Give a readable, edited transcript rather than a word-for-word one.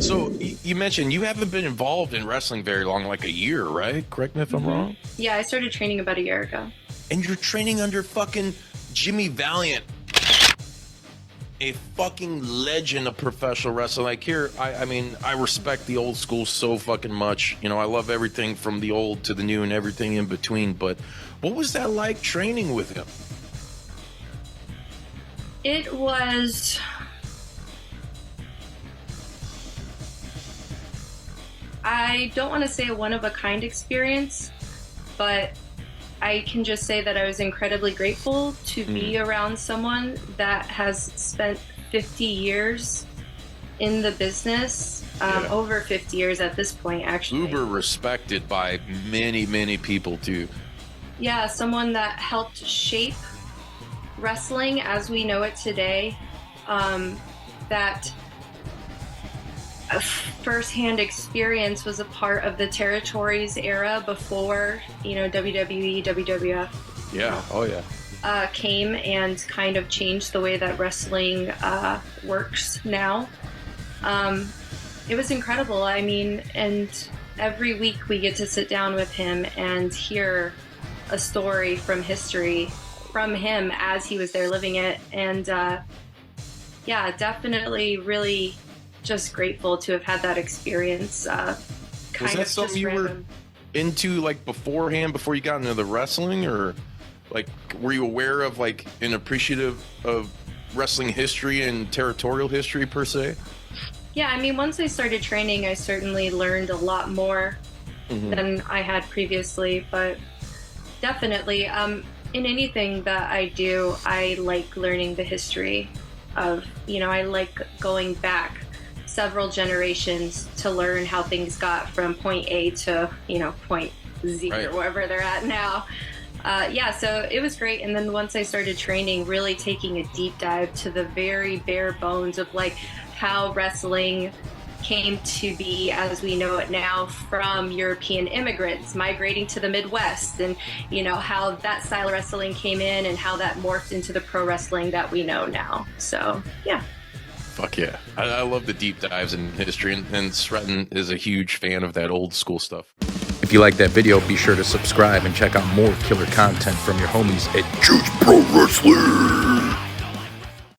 So you mentioned you haven't been involved in wrestling very long, like a year, right? Correct me if I'm wrong. Yeah, I started training about a year ago. And you're training under fucking Jimmy Valiant, a fucking legend of professional wrestling. Like here, I mean, I respect the old school so fucking much. You know, I love everything from the old to the new and everything in between. But what was that like training with him? It was. I don't want to say a one-of-a-kind experience, but I can just say that I was incredibly grateful to be around someone that has spent 50 years in the business, over 50 years at this point, actually. Uber respected by many, many people too. Yeah, someone that helped shape wrestling as we know it today. That first-hand experience was a part of the territories era before, WWE, WWF. Yeah. Oh yeah. Came and kind of changed the way that wrestling works now. It was incredible. I mean, and every week we get to sit down with him and hear a story from history from him as he was there living it. And yeah, definitely really just grateful to have had that experience. Was that something you were into like beforehand, before you got into the wrestling, or like were you aware of like an appreciative of wrestling history and territorial history per se? Yeah, I mean, once I started training, I certainly learned a lot more than I had previously, but definitely in anything that I do, I like learning the history of, I like going back several generations to learn how things got from point A to, point Z, right, or wherever they're at now. Yeah, so it was great. And then once I started training, really taking a deep dive to the very bare bones of like how wrestling came to be as we know it now from European immigrants migrating to the Midwest, and how that style of wrestling came in and how that morphed into the pro wrestling that we know now. So yeah. Fuck yeah. I love the deep dives in history, and Stretton is a huge fan of that old school stuff. If you like that video, be sure to subscribe and check out more killer content from your homies at Juice Pro Wrestling.